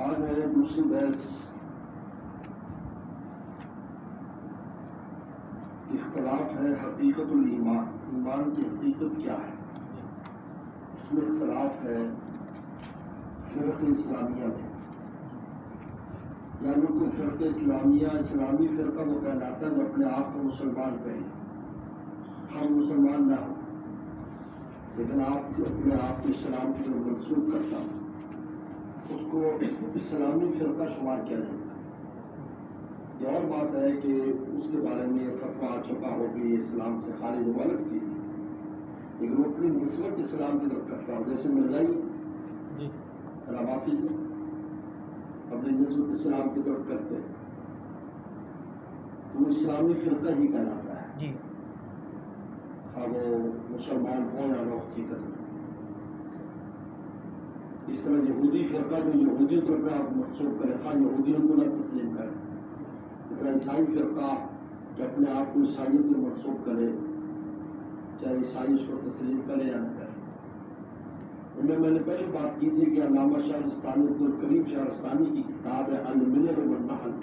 آج ہے دوسری بحث اختلاف ہے حقیقت الایمان، ایمان کی حقیقت کیا ہے؟ اس میں اختلاف ہے فرق اسلامیہ میں، یعنی کوئی فرق اسلامیہ اسلامی فرقہ وہ کہلاتا ہے جو اپنے آپ کو مسلمان کہیں، ہم مسلمان نہ ہوں لیکن آپ کو اپنے آپ کے اسلام کی طرف منسوخ کرتا ہوں، اس کو اسلامی فرقہ شمار کیا جائے گا۔ یہ اور بات ہے کہ اس کے بارے میں فتویٰ آ چکا ہو کہ اسلام سے خارج ہو الگ چیز ہے، لیکن وہ اپنی نسبت اسلام کی طرف کرتا ہو، جیسے مرزائی روافی اپنی نسبت اسلام کی طرف کرتے ہیں تو وہ اسلامی فرقہ ہی کہلاتا ہے، ہاں وہ مسلمان ہو یا نہ حقیقت میں۔ اس طرح یہودی فرقہ جو یہودیوں طرف میں آپ منسوخ کریں، خواہ یہودیوں کو نہ تسلیم کریں، اس طرح عیسائی فرقہ جو اپنے آپ کو عیسائیت میں منسوخ کرے، چاہے عیسائی اس کو تسلیم کرے یا نہ کرے۔ ان میں نے پہلے بات کی تھی کہ علامہ شہرستانی عبدالکریم شہرستانی کی کتاب ہے الملل والنحل،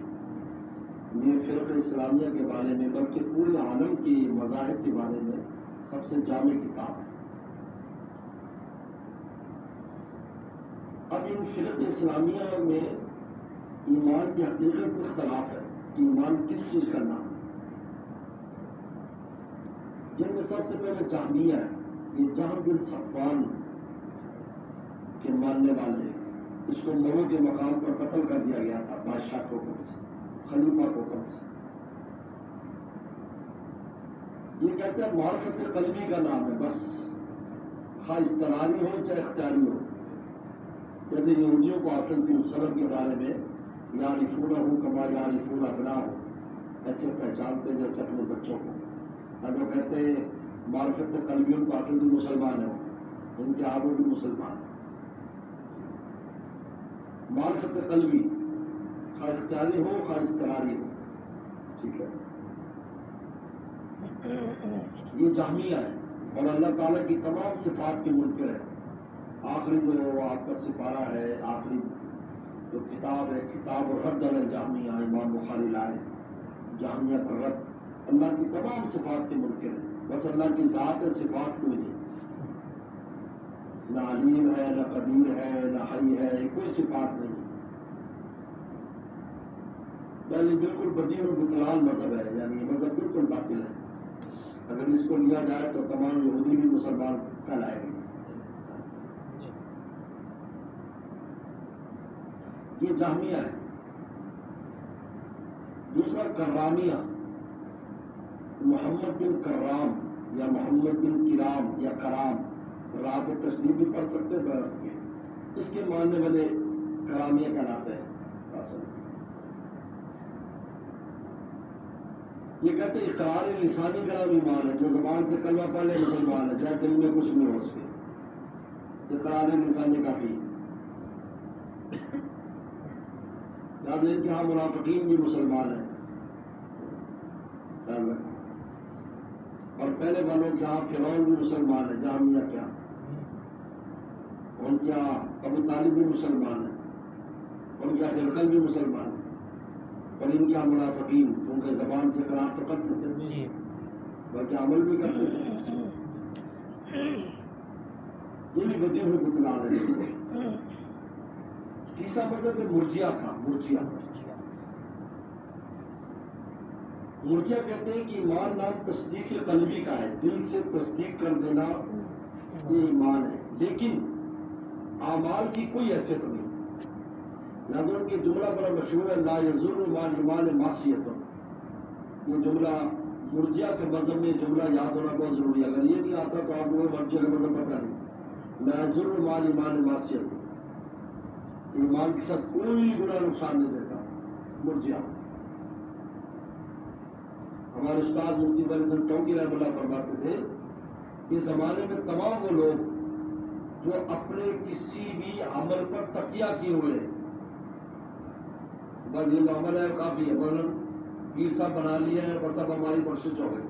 یہ فرقہ اسلامیہ کے بارے میں بلکہ پورے عالم کی مذاہب کے بارے میں سب سے جامع کتاب ہے۔ اب ان فرق اسلامیہ میں ایمان کی حقیقت میں اختلاف ہے کہ ایمان کس چیز کا نام ہے۔ جن میں سب سے پہلے جہمیہ ہے، یہ جہم بن صفوان کے ماننے والے ہیں، اس کو مرو کے مقام پر قتل کر دیا گیا تھا بادشاہ کے حکم سے، خلیفہ کے حکم سے۔ یہ کہتے ہیں معرفت قلبی کا نام ہے، بس خواہ اضطراری ہو چاہے اختیاری ہو۔ جیسے یہودیوں کو حاصل تھی اس سبب کے بارے میں یعرفونہ کما یعرفون ابناءہم، ایسے پہچانتے جیسے اپنے بچوں کو۔ اب وہ کہتے ہیں معرفت قلبی ان کو حاصل تھی، مسلمان ہیں، ان کے آبوں بھی مسلمان ہیں۔ معرفت قلبی خواہ اختیاری ہو خواہ اضطراری ہو، ٹھیک ہے، یہ جہمیہ ہے اور اللہ تعالیٰ کی تمام صفات کے منکر ہے۔ آخری جو آپ کا سپارہ ہے، آخری جو کتاب ہے، کتاب الرد علی الجہمیہ، امام بخاری لائے جہمیہ پر رد، اللہ کی تمام صفات کے منکر ہے، بس اللہ کی ذات ہے، صفات کوئی نہیں، نہ علیم ہے، نہ قدیر ہے، نہ حی ہے، کوئی صفات نہیں۔ یعنی بالکل بدیع البطلان مذہب ہے، یعنی یہ مذہب بالکل باطل ہے۔ اگر اس کو لیا جائے تو تمام یہودی بھی مسلمان کہلائے گے۔ یہ جہمیہ ہے۔ دوسرا کرامیہ، محمد بن کرام یا محمد بن کرام یا کرام، راہ کو تشدید بھی پڑھ سکتے ہیں، اس کے ماننے والے کرامیہ کہلاتے ہیں۔ یہ کہتے ہیں اقرار لسانی کا نام ایمان ہے، جو زبان سے کلمہ پڑھ لے مسلمان ہے، چاہے دل میں کچھ نہیں ہو اس کے، اقرار لسانی کافی۔ یاد رکھیں کہ ہاں منافقین بھی مسلمان ہیں، اور پہلے والوں کے ہاں فرعون بھی مسلمان ہے، جہمیہ کیا ان کے ہاں ابو طالب بھی مسلمان ہے، ان کے یہاں ہرقل بھی مسلمان ہے، اور ان کے یہاں منافقین ان کے زبان سے قرار تو کرتے ہیں بلکہ عمل بھی کرتے ہیں۔ یہ بھی بدیع البطلان ہے۔ تیسرا مطلب مرجیہ تھا، مرجیہ کہتے ہیں کہ ایمان نام تصدیق قلبی کا ہے، دل سے تصدیق کر دینا یہ ایمان ہے، لیکن اعمال کی کوئی حیثیت نہیں۔ یاد ان کے جملہ بڑا مشہور ہے، لا یضر مع الایمان معصیۃ، یہ جملہ مرجیہ کے مذہب میں جملہ یاد ہونا بہت ضروری ہے، اگر یہ نہیں آتا تو آپ کو مرجیہ کا مذہب پتہ نہیں۔ لا یضر مع الایمان معصیۃ، ایمان کے ساتھ کوئی گناہ نقصان نہیں دیتا، مرجیہ۔ ہمارے استاد مفتی بن حسن ٹونکی رحمۃ اللہ فرماتے تھے کہ زمانے میں تمام وہ لوگ جو اپنے کسی بھی عمل پر تقیہ کیے ہوئے، بس یہ عمل ہے کافی ہے، ورنہ پیر صاحب بنا لیے ہیں، بس اب ہماری بخشش ہو گئی،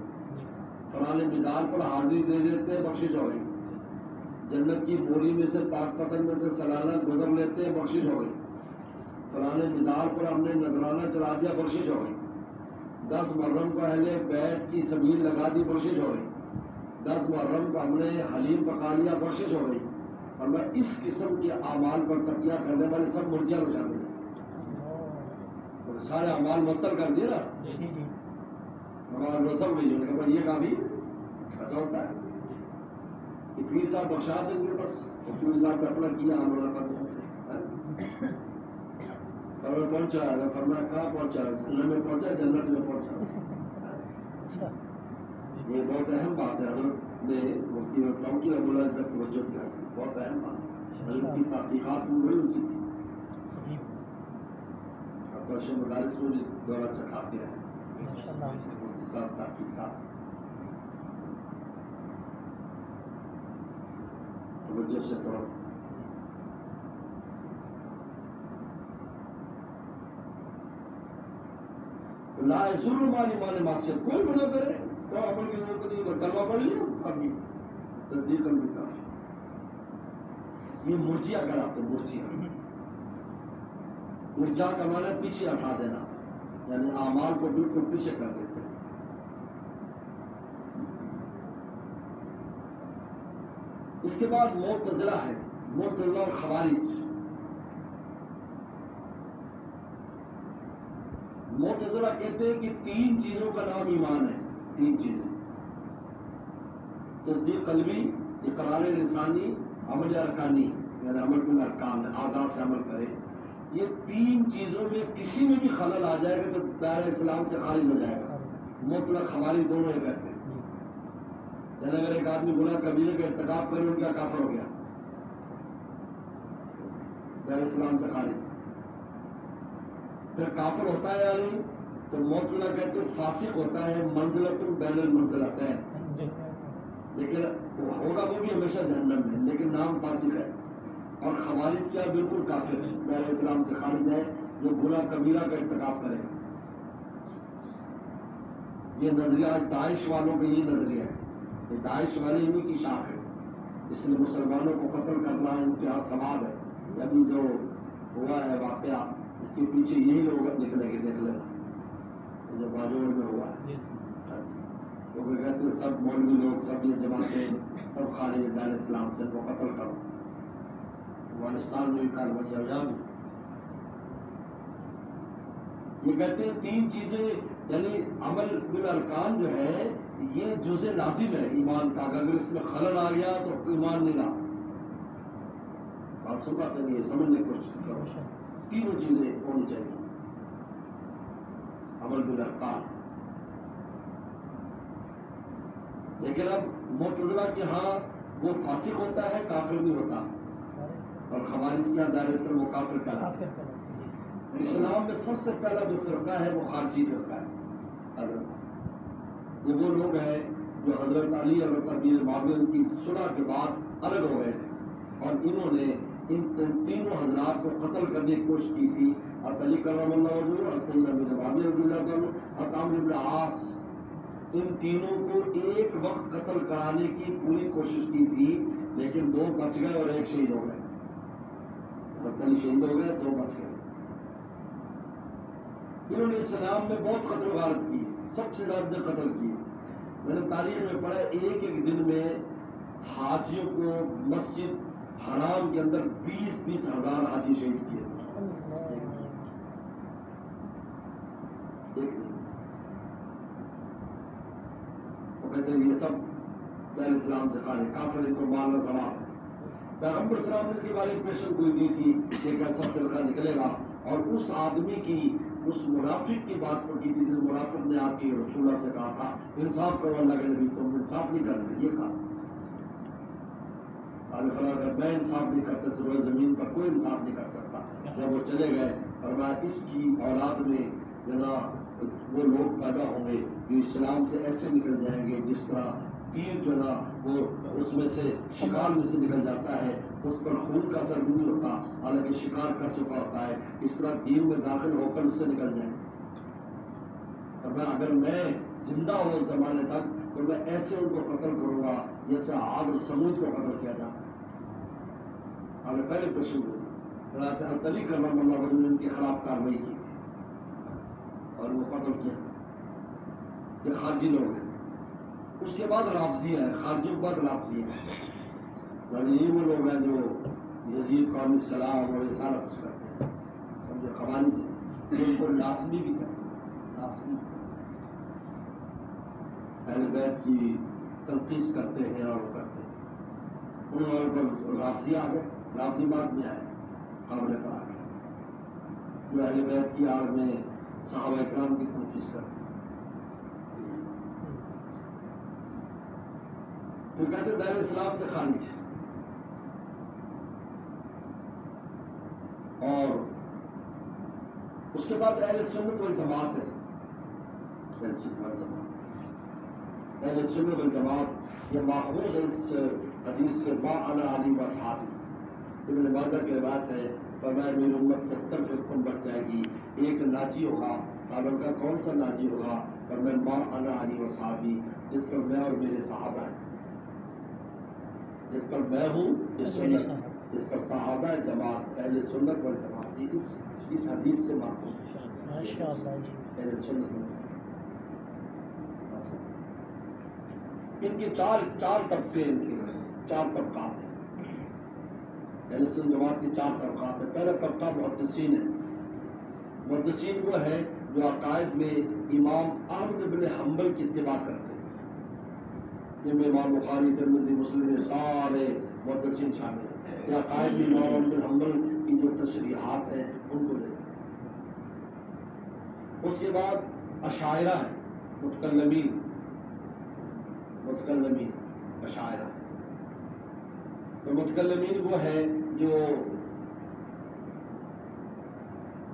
فلاں مزار پر حاضری دے دیتے ہیں، بخشش ہو گئی، جنت کی بوری میں سے پاک پتن میں سے سالانہ گزر لیتے ہیں، بخشش ہو گئی۔ فلانے مزار پر ہم نے نذرانہ چلا دیا، بخشش ہو گئی۔ 10 محرم کو اہل بیت کی سبیل لگا دی، بخشش ہو گئی۔ 10 محرم کو ہم نے حلیم پکا لیا، بخشش ہو گئی۔ اور میں اس قسم کے اعمال پر تکیہ کرنے والے سب مرجئہ ہو جاتے ہیں، اور سارے اعمال معطل کر دیے نا۔ ہمارا رسم نہیں ہونے کے بعد یہ کافی اچھا ہوتا ہے کہ پیر صاحب بخشا دیں گے، بس پیر صاحب نے اپنا کیا، ہم نے کرنا۔ اور پہنچا ہے، فرمایا کہاں پہنچا ہے؟ جنت میں پہنچا، جنت میں پہنچا۔ یہ بہت اہم بات ہے، حضرت نے مفتی میں کی رب اللہ تک توجہ کیا، بہت اہم بات ہے۔ حضرت کی تحقیقات میں بڑی اونچی تھی، اور پرشے مدارس میں بھی دورہ چکھاتے ہیں مفتی صاحب تحقیقات۔ توجہ سے پڑھو۔ لا يسر مال مال معصیت، کوئی گناہ کرے تو عمل کی ضرورت نہیں، بس کلمہ پڑھ لیا کافی، تصدیق کر بھی کافی۔ یہ مرجئہ کراتے ہیں، مرجئہ کا معنی پیچھے ہٹا دینا، یعنی اعمال کو بالکل پیچھے کر دیتے ہیں۔ اس کے بعد معتزلہ ہے، معتزلہ اور خوارج۔ معتزلہ کہتے ہیں کہ 3 چیزوں کا نام ایمان ہے، 3 چیزیں: تصدیق قلبی، اقرار لسانی، عمل ارکانی، یعنی عمل کے ارکان اعضاء سے عمل کرے۔ یہ 3 چیزوں میں کسی میں بھی خلل آ جائے گا تو دائرہ اسلام سے خارج ہو جائے گا۔ معتزلہ خوارج دونوں یہ کہتے ہیں، یعنی اگر ایک آدمی گناہ کبیرہ کا ارتکاب کرے، ان کا کافر ہو گیا، دائرہ اسلام سے خارج۔ پھر کافر ہوتا ہے یا نہیں؟ تو معتزلہ کہتے ہیں فاسق ہوتا ہے، منزلۃ بین المنزلتین، لیکن ہوگا وہ بھی ہمیشہ جہنم میں، لیکن نام فاسق ہے۔ اور خوارج کیا؟ بالکل کافر ہے، دائرہ اسلام سے خارج ہے، جو گناہ کبیرہ کا ارتکاب کرے۔ یہ نظریہ آج داعش والوں کا یہ نظریہ ہے، یہ داعش والے انہیں کی شاخ ہے، اس لیے مسلمانوں کو قتل کرنا ان کے ہاتھ سوال ہے۔ ابھی جو ہوا ہے واقعہ، اس کے پیچھے یہی لوگ نکلیں گے، دیکھ لینا، جو باجوڑ میں ہوا ہے۔ تو وہ کہتے ہیں سب مولوی لوگ، سب یہ جماعتیں، سب خارج دائرہ اسلام سے، کو قتل کرو۔ افغانستان میں بھی کارروائیاں یہاں بھی۔ یہ کہتے ہیں 3 چیزیں، یعنی عمل بالارکان جو ہے یہ جزء لازم ہے ایمان کا، اگر اس میں خلل آ گیا تو ایمان نہیں رہا۔ بات سن بات نہیں ہے، سمجھنے کی کوشش کرو۔ 3 چیزیں ہونی چاہیے عمل بالارکان۔ لیکن اب معتزلہ کے ہاں وہ فاسق ہوتا ہے، کافر نہیں ہوتا، اور خوارج کیا دائرہ سے وہ کافر کا۔ اسلام میں سب سے پہلا جو فرقہ ہے وہ خارجی فرقہ ہے۔ یہ وہ لوگ ہیں جو حضرت علی اور حضرت معاویہ کی صلح کے بعد الگ ہو گئے تھے، اور انہوں نے ان 3 حضرات کو قتل کرنے کی کوشش کی تھی۔ حضرت علی کرم اللہ وجہہ، حضرت معاویہ رضی اللہ عنہ، حضرت عمرو بن العاص، ان تینوں کو ایک وقت قتل کرانے کی پوری کوشش کی تھی، لیکن 2 بچ گئے اور 1 شہید ہو گئے۔ حضرت علی شہید ہو گئے، 2 بچ گئے۔ انہوں نے اسلام میں بہت قتل و غارت کی، سب سے زیادہ قتل کیے۔ میں نے تاریخ میں پڑھا ایک دن میں حاجیوں کو مسجد حرام کے اندر 20 ہزار حاجی شہید کیے۔ وہ کہتے ہیں یہ سب دائرہ اسلام سے خارج، کافر، ان کو مارنا ثواب ہے۔ پیغمبر اسلام نے کے بارے میں پیشن گوئی دی تھی کہ کیسا فرقہ نکلے گا، اور اس آدمی کی، اس منافق کی بات پر کی تھی، جس منافق نے آپ کی رسول اللہ سے کہا تھا انصاف کرو اللہ کے نبی، تم انصاف نہیں کر رہے، یہ کہا اگر میں انصاف نہیں کرتا تو روئے زمین پر کوئی انصاف نہیں کر سکتا۔ جب وہ چلے گئے، فرمایا اس کی اولاد میں جناب وہ لوگ پیدا ہوں گے جو اسلام سے ایسے نکل جائیں گے جس طرح تیر جو نا وہ اس میں سے شکار میں سے نکل جاتا ہے، اس پر خون کا اثر نہیں ہوتا، حالانکہ شکار کر چکا ہوتا ہے، اس طرح دین میں داخل ہو کر اس سے نکل جائیں گے۔ اگر میں زندہ ہوں زمانے تک تو میں ایسے ان کو قتل کروں گا جیسے عاد اور سمود کو قتل کیا جاتا ہے۔ ہمیں پہلے پیشن گوئی حضرت علی کرم اللہ وجہ نے ان کے خلاف کارروائی کی تھی اور وہ قتل کیا. یہ خارجی لوگ ہیں. اس کے بعد رافضیہ ہے، خارجیوں کے بعد رافضیہ ہے. یعنی یہ وہ لوگ ہیں جو یزید کو علیہ السلام اور یہ سارا کچھ کرتے ہیں، سمجھے، خوارج ہیں جو ان کو لازمی بھی کرتے ہیں، لازمی اہل بیت کی تنقیص کرتے ہیں اور کرتے ہیں. ان لوگوں پر رافضی آ گئے. رافضی بعد میں آئے، قابل پر آ گئے، جو اہل بیت کی آڑ میں صحابہ اکرام کی تنقیص کرتے ہیں. تو کہتے دار اسلام سے خارج ہے. اور اس کے بعد اہل سنت والجماعت ہے. اہل سنت والجماعت، اہل سنت والجماعت یہ ماخوذ ہے اس حدیث سے، ما انا علی و اصحابی. ابن ماجہ کی روایت ہے، فرمایا میری امت 73 فرقوں بٹ جائے گی، ایک ناجی ہوگا. صحابہ کا کون سا ناجی ہوگا؟ فرمایا ما انا علی و اصحابی، جس پر میں اور میرے صحابہ ہیں، جس پر میں ہوں یہ سنت، جس پر صحابہ جماعت اہل سنت والجماعت. اس حدیث سے ماخوذ اہل سنت. ان کے چار طبقے، ان کے چار طبقات ہیں. اہل سنت جماعت کے چار طبقات ہیں. پہلا طبقہ محدثین ہے. محدثین وہ ہے جو عقائد میں امام احمد بن حنبل کی اتباع کرتے ہیں. جن میں امام بخاری، ترمذی، مسلم سارے محدثین شامل ہیں. یہ عقائد میں امام احمد بن حنبل کی جو تشریحات ہیں ان کو لیتے ہیں. اس کے بعد اشاعرہ ہے، متکلمین اشاعرہ. تو متکلمین وہ ہے جو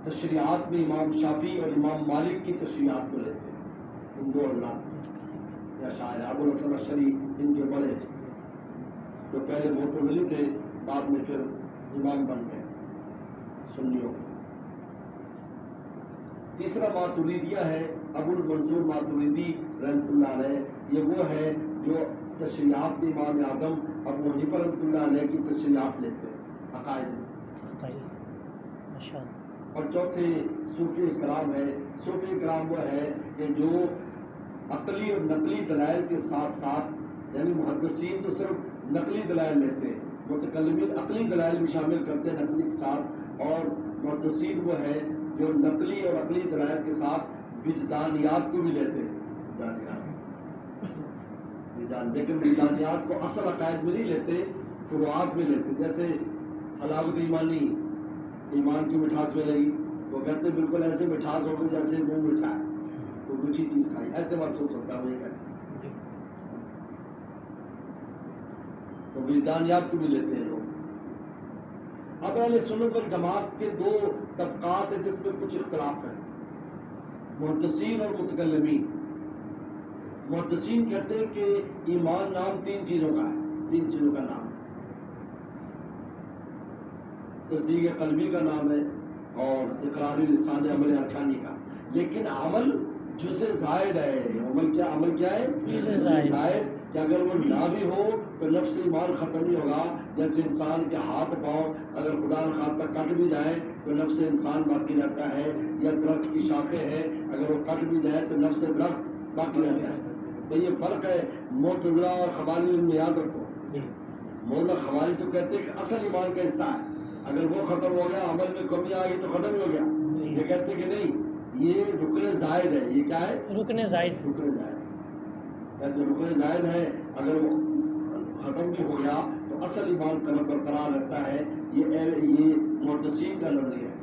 تشریعات میں امام شافعی اور امام مالک کی تشریعات کو لیتے ہیں. ان دو اللہ یا اشاعرہ. ابو الحسن اشعری ان کے بڑے جو پہلے معتزلی تھے، بعد میں پھر امام بن گئے سنیوں. تیسرا ماتریدیہ ہے، ابو المنصور ماتریدی رحمۃ اللہ علیہ. یہ وہ ہے جو تشریعات میں امام اعظم ابو حنیفہ رحمۃ اللہ علیہ کی تشریعات لیتے ہیں عقائد میں. اور چوتھے صوفی کرام ہے. صوفی کرام وہ ہے کہ جو عقلی اور نقلی دلائل کے ساتھ ساتھ، یعنی محدثین تو صرف نقلی دلائل لیتے ہیں، متکلمین عقلی دلائل بھی شامل کرتے ہیں نقلی کے ساتھ. اور محدثین وہ ہے جو نقلی اور عقلی دلائل کے ساتھ وجدانیات کو بھی لیتے ہیں. لیکن وجدانیات کو اصل عقائد میں نہیں لیتے، فروعات میں لیتے. جیسے حلاوت ایمانی، ایمان کی مٹھاس میں لگی، وہ کہتے ہیں بالکل ایسے مٹھاس ہو گئی جیسے منہ میٹھا ہے تو دوسری چیز کھائی، ایسے محسوس ہوتا ہے. وہ یہ کہتے ہیں تو وجدانیات کو بھی لیتے ہیں لوگ. اب اہل سنت والجماعت کے دو طبقات ہیں جس میں کچھ اختلاف ہے، محدثین اور متکلمین. محدثین کہتے ہیں کہ ایمان نام تین چیزوں کا ہے، تین چیزوں کا نام ہے. تصدیق قلبی کا نام ہے اور اقرار لسان عمل ارکانی کا. لیکن عمل جزء زائد ہے. عمل کیا ہے؟ زائد. کہ اگر وہ نہ بھی ہو تو نفس ایمان ختم نہیں ہوگا. جیسے انسان کے ہاتھ پاؤں اگر خدا نخواستہ کٹ بھی جائے تو نفس انسان باقی رہتا ہے. یا درخت کی شاخیں ہیں، اگر وہ کٹ بھی جائے تو نفس درخت باقی رہتا ہے. تو یہ فرق ہے معتزلہ اور خوارج میں. یاد رکھو، معتزلہ خوارج تو کہتے ہیں کہ اصل ایمان کا حصہ ہے، اگر وہ ختم ہو گیا، عمل میں کمی آ گئی تو ختم ہو گیا. یہ کہتے ہیں کہ نہیں، یہ رکن زائد ہے. یہ کیا ہے؟ رکن زائد. جو رکن زائد ہے اگر وہ ختم بھی ہو گیا تو اصل ایمان قلب برقرار رہتا ہے. یہ محدثین کا نظریہ ہے.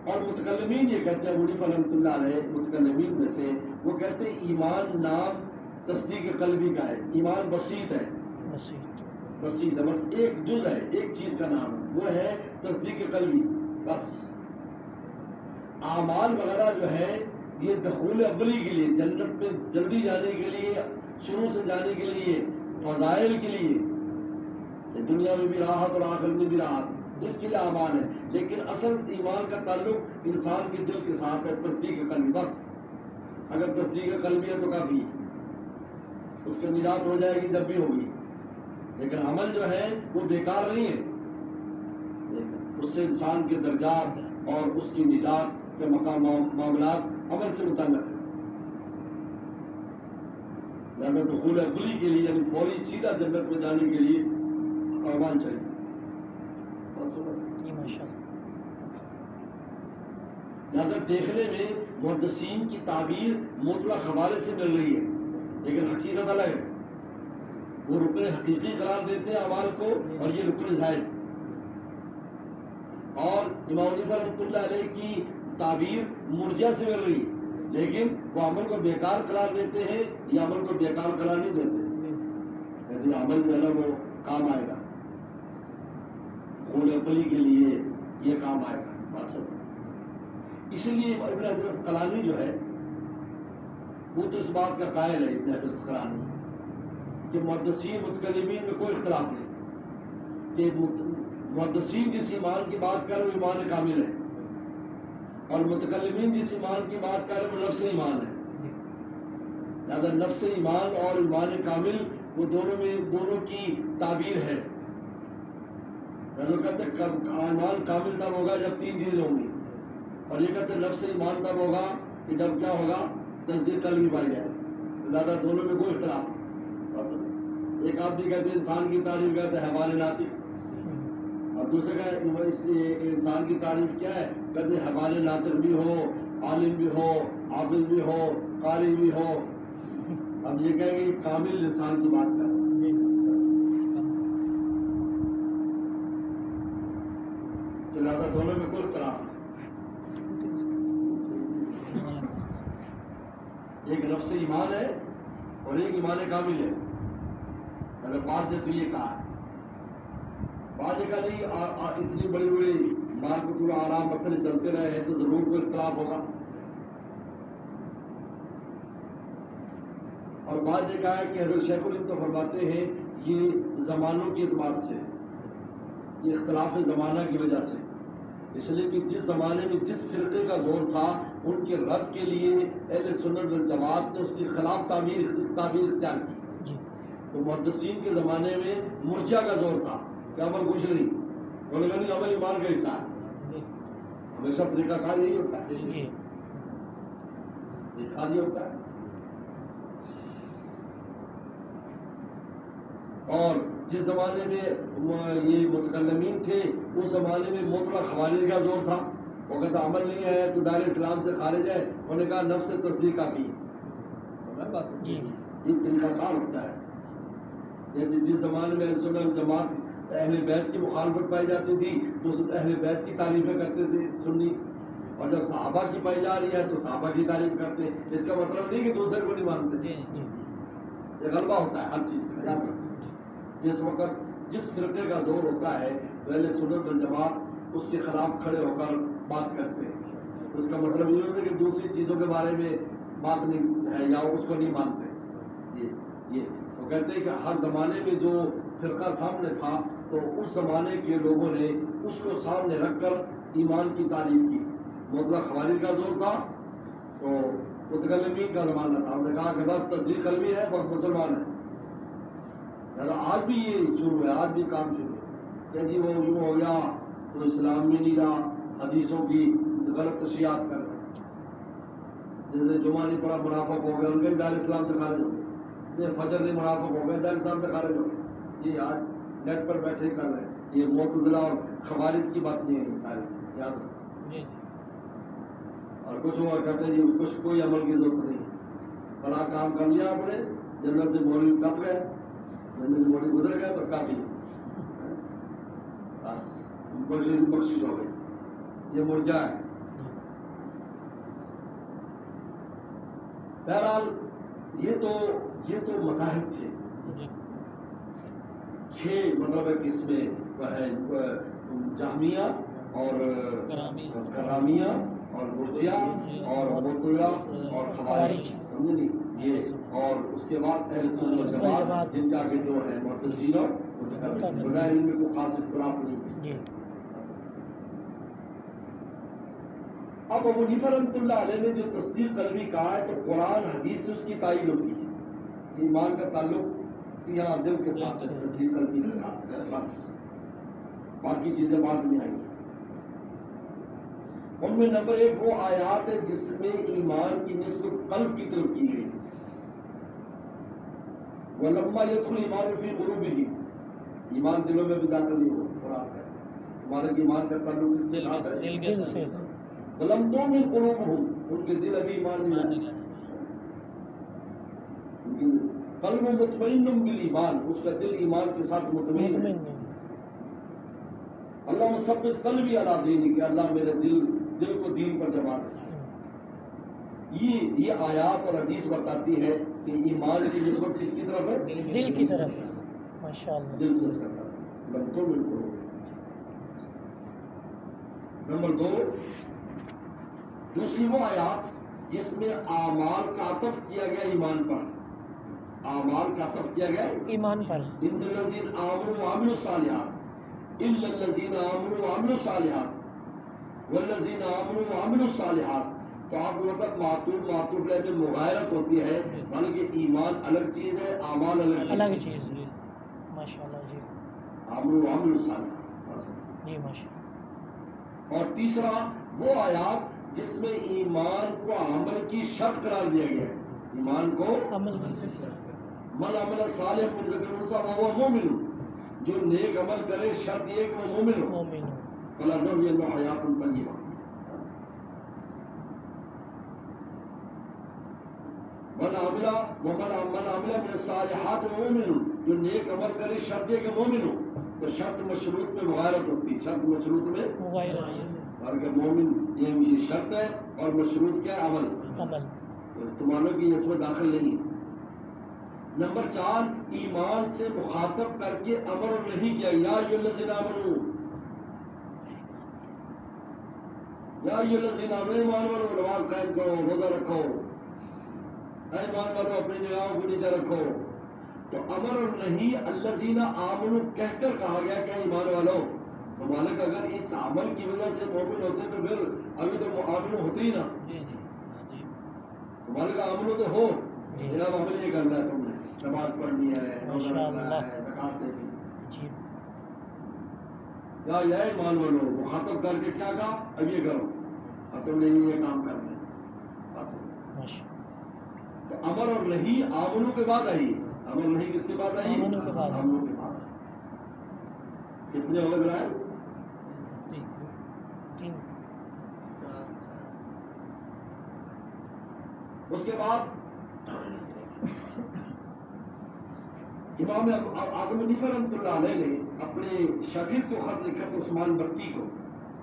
اور متکلمین یہ کہتے ہیں، ابو حنیفہ رحمۃ اللہ علیہ متکلمین میں سے، وہ کہتے ہیں ایمان نام تصدیق قلبی کا ہے. ایمان بسیط ہے، بسیط ہے، بس ایک جز ہے، ایک چیز کا نام ہے، وہ ہے تصدیق قلبی. بس اعمال وغیرہ جو ہے یہ دخول اولی کے لیے، جنت میں جلدی جانے کے لیے، شروع سے جانے کے لیے، فضائل کے لیے، دنیا میں بھی راحت اور آخرت میں بھی راحت، اس کے لیے اعمال ہے. لیکن اصل ایمان کا تعلق انسان کے دل کے ساتھ ہے، تصدیق قلبی. بس اگر تصدیق قلبی ہے تو کافی، اس کی نجات ہو جائے گی جب بھی ہوگی. لیکن عمل جو ہے وہ بیکار نہیں ہے. اس سے انسان کے درجات اور اس کی نجات کے مقام معاملات عمل سے متعلق ہے. لہذا دخول عقلی کے لیے یعنی فوری سیدھا جنت میں جانے کے لیے اعمال چاہیے. لہذا دیکھنے میں محدثین کی تعبیر مطلق حوالے سے مل رہی ہے لیکن حقیقت الگ ہے. وہ رکن حقیقی قرار دیتے ہیں اعمال کو اور یہ رکن زائد. اور امام حنیفہ رحمۃ اللہ علیہ کی تعبیر مرجع سے مل رہی لیکن وہ عمل کو بیکار قرار دیتے ہیں یا عمل کو بیکار قرار نہیں دیتے. یعنی عمل جو ہے نا وہ کام آئے گا, خون عقلی کے لیے یہ کام آئے گا. بات سمجھ. اس لیے ابن حجر عسقلانی جو ہے وہ تو اس بات کا قائل ہے ابن حجر عسقلانی کہ محدثین متکلمین میں کوئی اختلاف نہیں کہ محدثین جس ایمان کی بات کر وہ ایمان کامل ہے اور متکلمین جس ایمان کی بات کر وہ نفس ایمان ہے. لہذا نفس ایمان اور ایمان کامل وہ دونوں کی تعبیر ہے. کہتے ہیں ایمان کامل تب ہوگا جب تین چیزیں ہوں گی اور یہ کہتے ہیں نفس ایمان تب ہوگا کہ جب کیا ہوگا تصدیق قلبی پائی جائے. لہذا دونوں میں کوئی اختلاف. ایک آدمی کہتے ہیں انسان کی تعریف کہتے ہیں حوالے ناطق اور دوسرے کا اس انسان کی تعریف کیا ہے کہتے ہیں حوالے ناطق بھی ہو, عالم بھی ہو, عابد بھی ہو, قاری بھی ہو. اب یہ کہیں گے کامل انسان کی بات کر لہذا دونوں میں کوئی اختلاف. ایک نفس ایمان ہے اور ایک ایمان کامل ہے. اگر بعض نے تو یہ کہا ہے, بعض کا نہیں اتنی بڑی بڑی مار کو پورا آرام مسئلے چلتے رہے ہیں تو ضرور کوئی اختلاف ہوگا. اور بعض نے کہا ہے کہ حضرت شیخ الہند تو فرماتے ہیں یہ زمانوں کے اعتبار سے, یہ اختلاف زمانہ کی وجہ سے, اس لیے کہ جس زمانے میں جس فرقے کا زور تھا ان کے رد کے لیے اہل سنت والجماعت نے اس کے خلاف تعبیر اختیار کی. تو محدثین کے زمانے میں مرجع کا زور تھا کہ عمل کچھ نہیں, وہ لگا نہیں عمل ایمان کا حصہ ہے. ہمیشہ طریقہ کار یہی ہوتا ہے, طریقہ یہ ہوتا ہے. اور جس زمانے میں یہ متکلمین تھے اس زمانے میں مطلق خوارج کا زور تھا. وہ کہتا عمل نہیں ہے تو دار اسلام سے خارج ہے. انہوں نے کہا نفس تصدیق کافی ہے. یہ طریقہ کار ہوتا ہے. جس زمانے میں سنت جماعت اہل بیت کی مخالفت پائی جاتی تھی تو اہل بیت کی تعریفیں کرتے تھے سنی, اور جب صحابہ کی پائی جا رہی ہے تو صحابہ کی تعریف کرتے ہیں. اس کا مطلب نہیں کہ دوسرے کو نہیں مانتے. یہ غلبہ ہوتا ہے ہر چیز کا. جس وقت جس فرقے کا زور ہوتا ہے تو اہل سنت والجماعت اس کے خلاف کھڑے ہو کر بات کرتے ہیں. اس کا مطلب یہ ہوتا ہے کہ دوسری چیزوں کے بارے میں بات نہیں ہے یا اس کو نہیں مانتے. یہ وہ کہتے ہیں کہ ہر زمانے میں جو فرقہ سامنے تھا تو اس زمانے کے لوگوں نے اس کو سامنے رکھ کر ایمان کی تعریف کی. مطلق خوارج کا زور تھا تو متکلمین کا زمانہ تھا. انہوں نے کہا کہ بس تصدیق قلبی ہے بس مسلمان ہے. آج بھی یہ شروع ہے, آج بھی کام شروع ہے کہ جی وہ یوں ہو گیا تو اسلام میں نہیں رہا, حدیثوں کی غلط تشریحات کر رہے ہیں. جیسے جمعہ نہیں پڑا منافق ہو گیا, ان کے دار اسلام سے خارج ہو گئے. فجر نہیں منافق ہو گئے, دار اسلام سے خارج ہو گئے. یہ آج نیٹ پر بیٹھے کر رہے ہیں. یہ معتزلہ اور خوارج کی بات نہیں ہے, یہ ساری یاد رکھو. اور کچھ اور کہتے ہیں جی کچھ کوئی عمل کی ضرورت نہیں, بڑا کام کر لیا آپ نے, جنت سے مولوی کٹ گئے, جنت سے مولوی گزر گئے, بس کافی, بس بخشش ہو گئی. یہ مرجع ہے. بہرحال یہ تو مذاہب تھے. 6 مطلب ہے کہ اس میں ہے جہمیہ اور کرامیہ اور مرجیہ اور معتزلہ اور خوارج, سمجھے نہیں یہ. اور اس کے بعد اہل سنت والجماعت جن کا کہ جو ہے معتزلین اور متکلمین, بغیر ان میں کوئی خاص اختلاف نہیں. اب ابو حنیفہ رحمۃ اللہ علیہ نے جو تصدیق قلبی کہا ہے تو قرآن حدیث سے اس کی تائید ہوتی ہے. ایمان کا تعلق یہاں دل کے ساتھ ہے, تصدیق قلبی کے ساتھ, بس باقی چیزیں بعد میں آئیں گی. ان میں نمبر 1 وہ آیات ہے جس میں ایمان کی نسبت قلب کی طرف کی گئی. وَلَمَّا يَدْخُلُ الْإِيمَانُ فِي قُلُوبِهِمْ، ایمان دلوں میں بھی داخل نہیں ہو. قرآن کا ہمارا ایمان کا تعلق کس کے ساتھ ہے؟ دل کے ساتھ. وَلَمْ تُؤْمِنْ قُلُوبُهُمْ، ان کے دل ابھی ایمان نہیں لاتے. قلب مطمئن بالایمان، اس کا دل ایمان کے ساتھ مطمئن ہے. اللہ مثبت قلبی علی دینک، کہ اللہ میرے دل کو دین پر جما دے. یہ آیات اور حدیث بتاتی ہے کہ ایمان کی نسبت کس کی طرف ہے؟ دل کی طرف. ماشاءاللہ. دل سے کرتا ہے. لمتوں میں کو. نمبر 2 دوسری وہ آیات جس میں اعمال کا عطف کیا گیا ایمان پر. اعمال کا عطف کیا گیا ایمان پر. ان الذین آمنوا وعملوا الصالحات الا الذین آمنوا وعملوا الصالحات والذین آمنوا وعملوا الصالحات. تو آپ کو مطلب معطوف میں مغایرت ہوتی ہے، بلکہ ایمان الگ چیز ہے، اعمال الگ چیز ہے. ماشاءاللہ جی. آمنوا وعملوا الصالحات جی ماشاءاللہ. اور تیسرا وہ آیات جس میں ایمان کو عمل کی شرط قرار دیا گیا ہے. ایمان کو عمل کی من عمل صالح من ذکر انثى وهو مؤمن، جو نیک عمل کرے شرط یہ کہ وہ مومن ہو. فلنحيينه حیاة طیبہ. من عمل من الصالحات ومؤمن، جو نیک عمل کرے شرط یہ کہ مومن ہو. تو شرط مشروط میں مغایرت ہوتی ہے. شرط مشروط میں مغایرت، اور مومن یہ شرط ہے اور مشروط کیا ہے؟ عمل. تمہاروں کی اس میں داخل نہیں. نمبر 4 ایمان سے مخاطب کر کے امر اور نہیں کیا. یا ایھا الذین آمنوا، یا ایھا الذین آمنوا، ایمان والو نماز قائم کرو، روزہ رکھو. اے ایمان والو اپنی نگاہوں کو نیچے رکھو. تو امر اور نہیں الذین آمنوا کہہ کر کہا گیا کہ ایمان والو. تو مالک اگر اس عمل کی وجہ سے مومن ہوتے تو پھر ابھی تو آمن ہوتے ہی نا. مالک آمن تو ہو، جناب عمل یہ کرنا ہے، تم نے نماز پڑھنی ہے، روزہ رکھنا ہے، زکات دینی ہے. یا ایمان والو مخاطب کر کے کیا کہا؟ اب یہ کرو، اب تم نے یہ کام کرنا ہے. تو امر اور نہیں آمنوں کے بعد آئی. امر نہیں کس کے بعد آئی؟ آمنوں کے بعد. کتنے ہو گئے؟ 3. اس کے بعد امام اعظم حنیفہ رحمۃ اللہ علیہ نے اپنے شاگرد کو خط لکھا تھا عثمان بتی کو.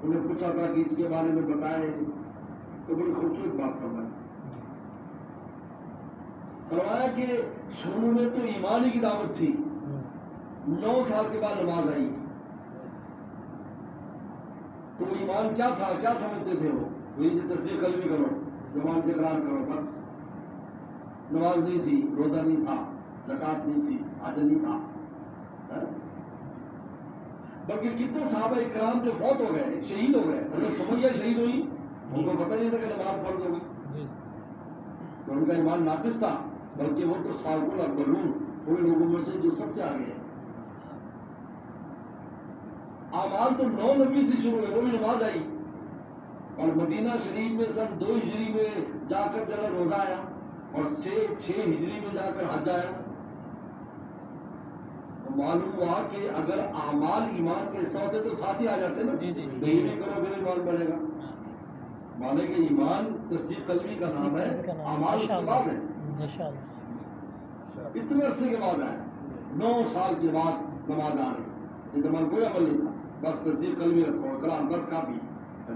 انہیں پوچھا تھا کہ اس کے بارے میں بتائیں، تو بڑی خوبصورت بات فرمایا کہ شروع میں تو ایمان ہی کی دعوت تھی. 9 سال کے بعد نماز آئی. تو ایمان کیا تھا، کیا سمجھتے تھے وہ؟ وہی تصدیق قلبی کرو، زبان سے اقرار کرو، بس. نماز نہیں تھی، روزہ نہیں تھا، زکات نہیں تھی، حج نہیں تھا. بلکہ کتنے صحابہ اکرام جو فوت ہو گئے، شہید ہو گئے. حضرت سمیہ شہید ہوئی، ان کو پتہ نہیں تھا کہ نماز فرض ہوگی. تو ان کا ایمان ناقص تھا، بلکہ وہ تو سابقون الاولون، ان لوگوں میں سے جو سب سے آگے ہیں. اعمال تو 9 نبی سے شروع ہوئے، وہ بھی نماز آئی. اور مدینہ شریف میں سن 2 ہجری میں جا کر جو ہے روزہ آیا، اور 6 ہجری میں جا کر حج آیا. تو معلوم ہوا کہ اگر اعمال ایمان کے حصہ ہوتے تو ساتھ ہی آ جاتے نا. نہیں کرو پھر ایمان بڑھے گا. مانے کہ ایمان تصدیق قلبی کا نام ہے، اعمال اس کے بعد ہے. اتنے عرصے کے بعد آئے، 9 سال کے بعد نماز آ رہی. زمان کوئی عمل نہیں تھا، بس تصدیق قلبی رکھو، کلام بس کافی.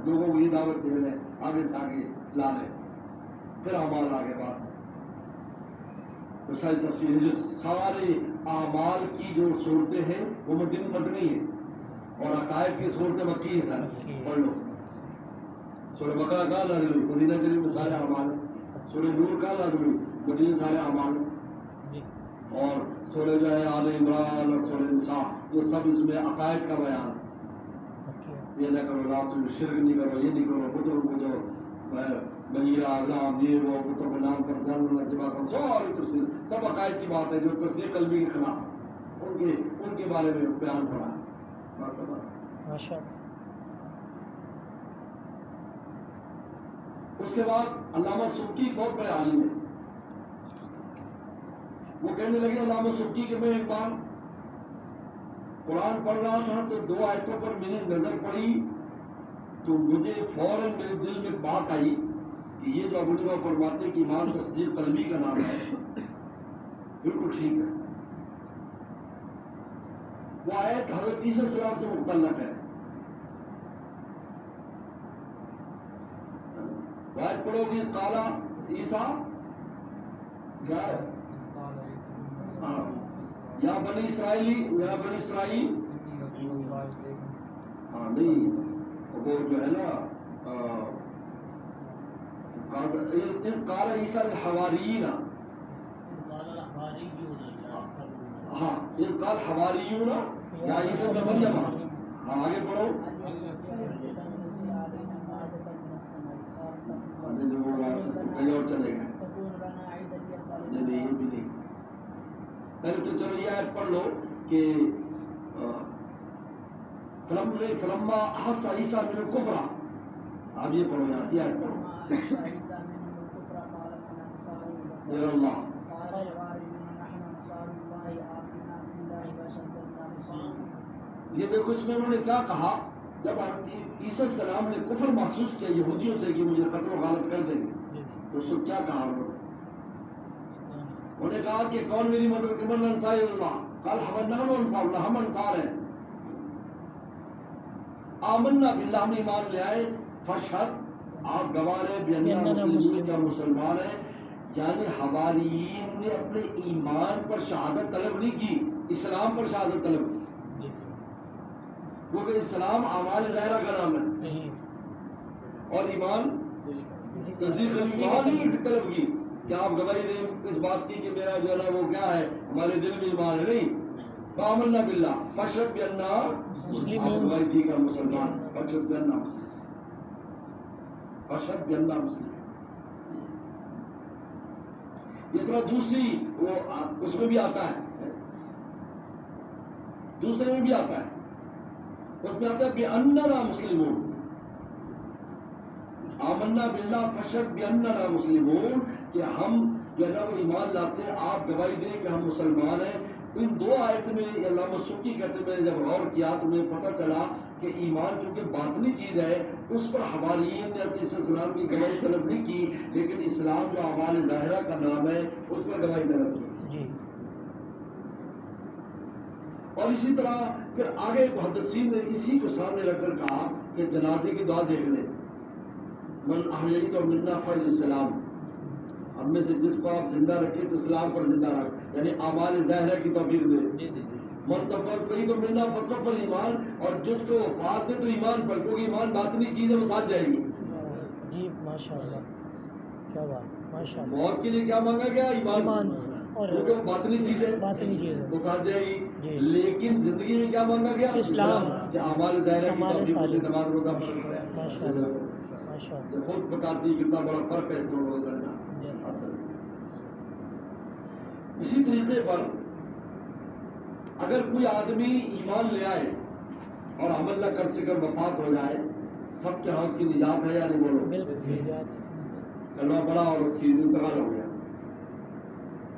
لوگوں کو یہ دعوت دے رہے، آگے سے آگے لا رہے، پھر اعمال آگے بات. تو ساری تفصیل جو سارے اعمال کی جو صورتیں ہیں وہ مدنی ہیں، اور عقائد کی صورتیں مکی ہیں. سارے پڑھ لو. سورہ بقرہ کا نازل ہوئی، مدینہ شریف میں سارے اعمال. سورہ نور کا نازل ہوئی، مدینہ سارے اعمال. اور سورہ جو ہے آل عمران اور سورہ نساء، یہ سب اس میں عقائد کا بیان. یہ نہ کرو، رات میں شرک نہیں کرو، یہ نہیں کرو، بتوں کو جو بنیرہ اعظام یہ وہ بتوں کے نام پر جان اللہ سے بات کرو، ساری تفصیل سب عقائد کی بات ہے جو تصدیق قلبی کے خلاف ان کے بارے میں بیان پڑا ہے. اس کے بعد علامہ سبکی بہت بڑے عالم ہیں، وہ کہنے لگے علامہ سبکی کہ میں ایک بار قرآن پڑھ رہا تھا تو 2 آیتوں پر میں نے نظر پڑی تو مجھے فوراً میرے دل میں بات آئی کہ یہ جو ابو حنیفہ فرماتے ہیں کہ ایمان تصدیق قلبی کا نام ہے، بالکل ٹھیک ہے۔ وہ آیت حضرت عیسیٰ علیہ السلام سے متعلق ہے، وہ آیت پڑھو گی اس قالا عیسیٰ کیا ہے؟ یا بنی اسرائیل ہاں نہیں وہ جو ہے نا اس قال عیسیٰ الحواریین، ہاں اس قال حواریون یا عیسیٰ ابن مریم، ہاں آگے پڑھو۔ کہیں اور چلے گئے نہیں یہ بھی نہیں، پہلے تو چلو یہ آیت پڑھ لو کہ فلما احس عیسیٰ من الکفر، آپ یہ پڑھو یہاں یہ آیت پڑھو اللہ۔ یہ دیکھو اس میں انہوں نے کیا کہا، جب عیسیٰ السلام نے کفر محسوس کیا یہودیوں سے کہ مجھے قتل و غارت کر دیں گے، تو اس کو کیا کہا انہوں نے کہا کہ کون میری مدد کرے؟ من انصار اللہ، قال نحن انصار اللہ، ہم انصار ہیں۔ آمنا باللہ، ہم ایمان لے آئے، فاشہد، آپ گواہ رہے بأننا مسلمون، کیا مسلمان ہیں۔ یعنی حواریین نے اپنے ایمان پر شہادت طلب نہیں کی، اسلام پر شہادت طلب کی، کیونکہ اسلام اعمال ظاہرہ کا نام ہے اور ایمان تصدیق ایمان طلب کی کہ آپ گواہی دیں اس بات کی کہ میرا جو ہے وہ کیا ہے، ہمارے دل میں ایمان ہے نہیں۔ فآمنا باللہ فاشہد بأننا مسلمون، گواہی دی کہ مسلمان، فاشہد بأننا مسلم، فاشہد بأننا مسلم۔ اس طرح دوسری وہ اس میں بھی آتا ہے، دوسرے میں بھی آتا ہے، اس میں آتا ہے بأننا مسلمون، آمنا باللہ فاشہد بأننا مسلمون، کہ ہم جو ہے نا وہ ایمان لاتے ہیں، آپ گواہی دیں کہ ہم مسلمان ہیں۔ ان 2 آیت میں علامہ سبکی کہتے ہیں جب غور کیا تو مجھے پتہ چلا کہ ایمان چونکہ باطنی چیز ہے اس پر حواریین نے عیسیٰ السلام کی گواہی طلب نہیں کی، لیکن اسلام جو اعمال ظاہرہ کا نام ہے اس پر گواہی طلب کی۔ اور اسی طرح پھر آگے محدثین نے اسی کو سامنے رکھ کر کہا کہ جنازے کی دعا دیکھ لیں، من احییت و منا فالاسلام، ہم میں سے جس کو آپ زندہ رکھیں تو اسلام پر زندہ رکھ، یعنی اعمال ظاہرہ کی توفیق دے۔ من توفیق تو منا فتوفل ایمان، اور جس کو وفات دے تو ایمان پر، کیونکہ ایمان باطنی چیز ہے وہ ساتھ جائے گی۔ جی ماشاءاللہ، کیا بات، ماشاءاللہ۔ موت کے لیے کیا مانگا گیا؟ ایمان، اور کیونکہ وہ باطنی چیز ہے، باطنی چیز ہے، وہ ساتھ جائے گی۔ جی۔ لیکن زندگی میں کیا مانگا گیا؟ اسلام، کہ اعمال ظاہرہ کی توفیق صالح، نماز روزہ پڑھنا ہے۔ ماشاءاللہ ماشاءاللہ۔ یہ خود بتاتی ہے کتنا بڑا فرق ہے اس دونوں کے درمیان۔ اسی طریقے پر اگر کوئی آدمی ایمان لے آئے اور عمل نہ کر سکے وفات ہو جائے، سب کے ہاں اس کی نجات ہے یا نہیں؟ بولو بالکل نجات ہے۔ کلمہ پڑھا اور اس کی انتقال ہو گیا،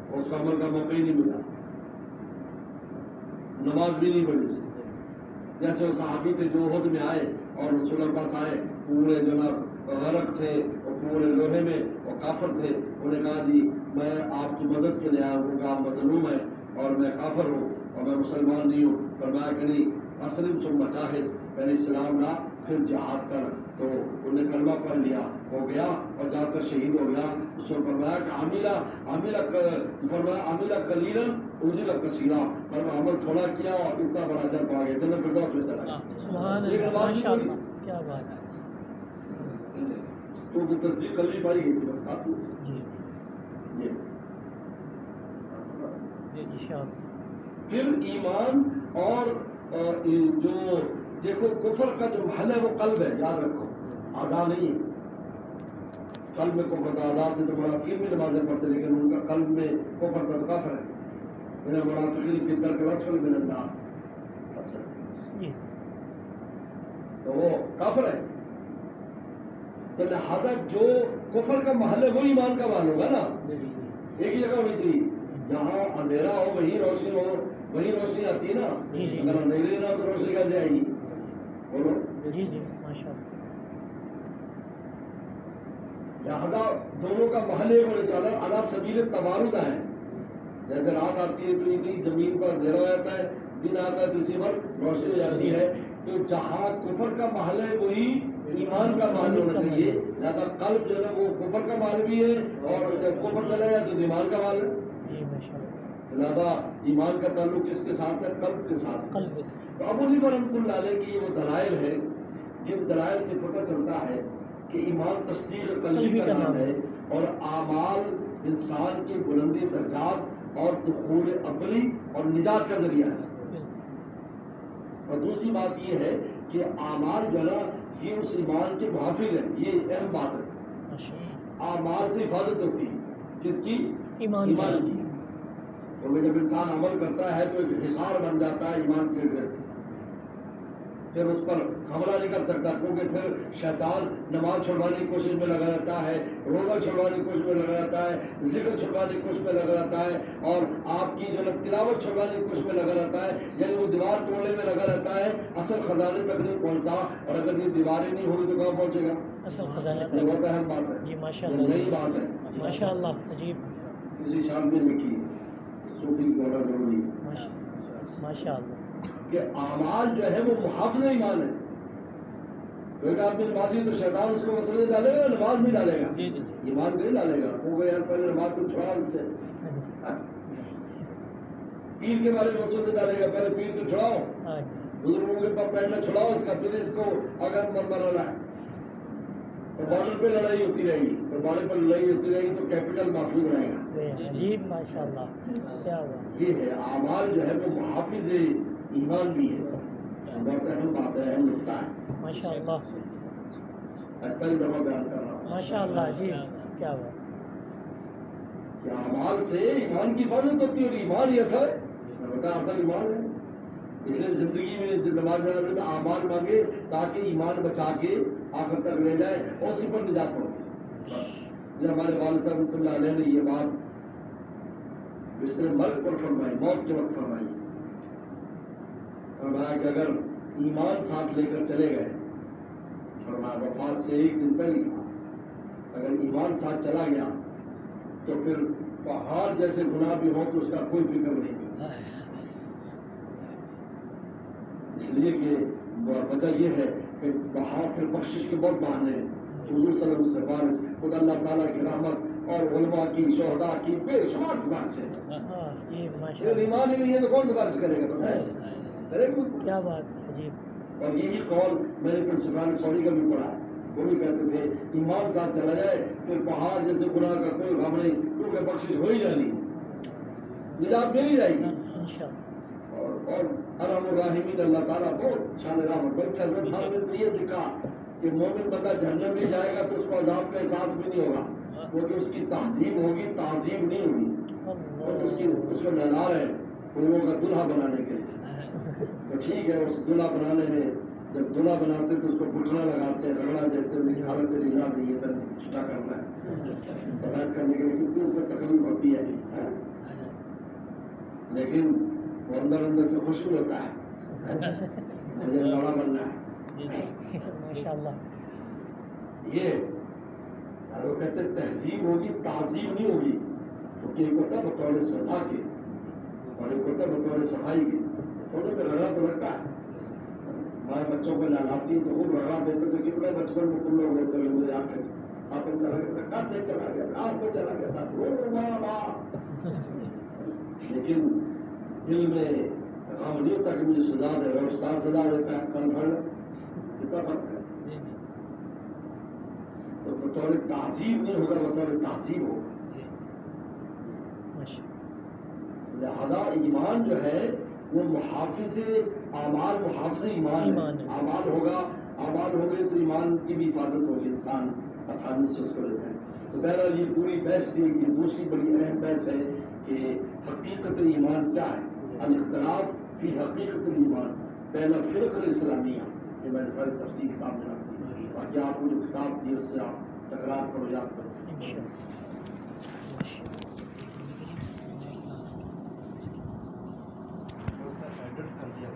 اور اس کو عمل کا موقع ہی نہیں ملا، نماز بھی نہیں پڑھی اسے۔ جیسے وہ صحابی تھے جو احد میں آئے اور رسول اللہ پاس آئے، پورے جناب غرق تھے اور پورے لوہے میں اور کافر تھے، انہوں نے کہا جی میں آپ کی مدد کے لیے آیا ہوں، آپ مظلوم ہیں اور میں کافر ہوں اور میں مسلمان نہیں ہوں، فرمایا کہ نہیں، اسلم ثم جاہد، پہلے اسلام لا پھر جہاد کر۔ تو انہوں نے کلمہ پڑھ لیا، ہو گیا اور جا کر شہید ہو گیا۔ اس نے فرمایا کہ عمل قلیلا اجر کثیرا، فرمایا عمل تھوڑا کیا اور اتنا بڑا اجر پا گیا، جنت فردوس میں چلا گیا۔ سبحان اللہ، ماشاءاللہ، کیا بات ہے۔ تو وہ تصدیق قلبی پائی گئی تھی، بس کافی۔ جی یہ پھر ایمان اور جو دیکھو کفر کا جو محل ہے وہ قلب ہے، یاد رکھو، اعضاء نہیں ہے۔ قلب میں کفر تھا، اعضاء سے تو منافقین بھی نمازیں پڑھتے لیکن ان کا قلب میں کفر تھا تو کافر ہے۔ من المنافقین فی الدرک الاسفل من النار، اچھا تو وہ کافر ہے۔ تو لہذا جو کفر کا محل ہے وہ ایمان کا محل ہوگا نا. ایک ہی جگہ ہونی چاہیے. جہاں اندھیرا ہو وہیں روشنی ہو, وہیں روشنی آتی ہے نا. اگر اندھیرے نہ تو روشنی کیسے آئے گی؟ بولو. جی جی ماشاء اللہ. لہذا دونوں کا محل ایک ہونے چاہیے. علی سبیل تبارک ہے. جیسے رات آتی ہے تو اتنی زمین پر اندھیرا ہو جاتا ہے, دن آتا ہے تو اسی پر روشنی ہو جاتی ہے. تو جہاں کفر کا محل ہے وہی ایمان کا محل ہونا چاہیے. لہذا قلب جو ہے نا وہ کفر کا محل بھی ہے, اور جب کفر چلا جائے تو ایمان کا محل ہے. جی ماشاء اللہ. لہذا ایمان کا تعلق کس کے ساتھ ہے؟ قلب کے ساتھ. قلب سے. تو ابو حنیفہ رحمۃ اللہ علیہ کی وہ دلائل ہے جن دلائل سے پتہ چلتا ہے کہ ایمان تصدیق قلبی کا نام ہے, اور اعمال انسان کی بلندی درجات اور دخول عقلی اور نجات کا ذریعہ ہے. اور دوسری بات یہ ہے کہ اعمال جو ہے نا یہ اس ایمان کے محافظ ہیں. یہ اہم بات ہے. اعمال سے حفاظت ہوتی ہے. کس کی؟ ایمان کی. اور جب انسان عمل کرتا ہے تو ایک حصار بن جاتا ہے ایمان کے لیے, پھر اس پر حملہ نہیں کر سکتا, کیونکہ پھر شیطان نماز چھڑوانے کی کوشش میں لگا رہتا ہے, روزہ چھڑوانے کی کوشش میں لگا رہتا ہے, ذکر چھڑوانے کی کوشش میں لگا رہتا ہے, اور آپ کی جو تلاوت چھڑوانے کی کوشش میں لگا رہتا ہے. یعنی وہ دیوار توڑنے میں لگا رہتا ہے, اصل خزانے تک نہیں پہنچتا. اور اگر یہ دیواریں نہیں ہوگی تو کہاں پہنچے گا؟ اصل خزانے یہ بہت اہم بات ہے. جی ماشاء یہ اللہ. نئی بات ہے. ماشاء اللہ. عجیب. کسی شان میں لکھی صوفی کی بہت ضروری ہے ماشاء اللہ کہ اعمال جو ہے وہ محافظ ایمان ہے. کوئی آپ نے نماز دی تو شیطان اس کو مسئلے ڈالے گا, نماز نہیں ڈالے گا. جی جی ایمان نہیں ڈالے گا. وہ یار پہلے نماز کو چھوڑا ان سے. پیر کے بارے میں مسئلے ڈالے گا, پہلے پیر کو چھڑاؤ, بزرگوں کے پاس بیٹھنا چھڑاؤ, اس کا پھر اس کو اگر من بنانا ہے تو بارڈر پہ لڑائی ہوتی رہے گی. تو بارڈر پہ لڑائی ہوتی رہے گی تو کیپٹل محفوظ رہے گا. عجیب ماشاء اللہ. کیا ہوا؟ یہ ہے اعمال جو ہے وہ محافظ ایمان بھی ہے. بہت اہم بات ہے, اہم نقطہ ہے. ماشاء اللہ. پہلی دفعہ بیان کر رہا ہوں ماشاء اللہ. جی کیا ہوا کہ اعمال سے ایمان کی حفاظت ہوتی ہے. اور ایمان ہی اصل ہے. میں بتا اصل ایمان ہے. اس لیے زندگی میں نماز پڑھنے میں اعمال مانگے تاکہ ایمان بچا کے آخر تک لے جائے اور اسی پر نجات پہنچے. ہمارے والد صاحب رحمۃ اللہ علیہ نے یہ بات اس نے مرگ پر فرمائی, موت کے وقت فرمائی. فرمایا کہ اگر ایمان ساتھ لے کر چلے گئے, فرمایا وفات سے ایک دن پہلے اگر ایمان ساتھ چلا گیا تو پھر پہاڑ جیسے گناہ بھی ہو تو اس کا کوئی فکر نہیں. اس لیے کہ وجہ یہ ہے کہ وہاں پھر بخشش کے بہت بہانے ہیں. حضور صلی اللہ علیہ وسلم خود اللہ تعالیٰ کی رحمت اور علماء کی, شہداء کی بے شمار سبارش ہے. ایمان ہی نہیں ہے تو کون سفارش کرے گا؟ کیا بات عجیب. اور یہی قول میں نے پھر سفیان ثوری کا بھی پڑھا ہے. وہ بھی کہتے تھے ایمان ساتھ چلا جائے پھر پہاڑ جیسے گناہ کا کوئی غم نہیں, کیونکہ بخشش ہو ہی جانی, نجات مل ہی جائے گی. اور ارحم الراحمین اللہ تعالیٰ بہت شان رحمت. بلکہ حضرت خان نے تو یہ لکھا کہ مومن بندہ جہنم میں جائے گا تو اس کو عذاب کا احساس بھی نہیں ہوگا, کیونکہ اس کی تہذیب ہوگی, تعظیم نہیں ہوگی. اور اس کو نظار ہے پھولوں کا دلہا بنانے کے لیے. تو ٹھیک ہے, اس دلہا بنانے میں جب دلہا بناتے تو اس کو گھٹنا لگاتے ہیں, رگڑا دیتے ہیں, میری حالت میری یاد نہیں ہے, چھٹا کرنا ہے بیعت کرنے کے لیے, کتنی اس میں تکلیف ہوتی ہے. لیکن وہ اندر سے خوش بھی ہوتا ہے, مجھے لڑا بننا ہے. ماشاء اللہ. یہ وہ کہتے تہذیب ہوگی, تعظیم نہیں ہوگی. کیونکہ ایک ہوتا ہے بطور سزا کے اور ایک ہوتا ہے بطور صفائی کے. تھوڑے پہ رگڑا تو لگتا ہے. ہمارے بچوں کو لالاتی تو خوب رگڑا دیتے تو کتنے بچپن میں تم لوگ ہوتے ہیں مجھے آ کے آپ چلا گیا, کب نہیں چلا گیا, آپ کو چلا گیا ساتھ. لیکن دل میں غم نہیں ہوتا کہ مجھے سزا دے رہا, استاد سزا دیتا ہے, کل بھر کتنا فرق ہے. تو بطور تعظیم نہیں ہوگا, بطور تعظیم ہوگا. لہذا ایمان جو ہے وہ محافظ اعمال, محافظ ایمان ہے. اعمال ہوگا, اعمال ہو گئے تو ایمان کی بھی حفاظت ہوگی, انسان آسانی سے اس کو لیتا ہے. تو بہرحال یہ پوری بحث تھی. یہ دوسری بڑی اہم بحث ہے کہ حقیقت ایمان کیا ہے. الاختلاف فی حقیقت الایمان بین الفرق الاسلامیہ. یہ میں نے ساری تفصیل سامنے رکھ دی باقی آپ کو جو کتاب دی اس سے آپ تکرار کرو یاد کرو انشاءاللہ کر دیا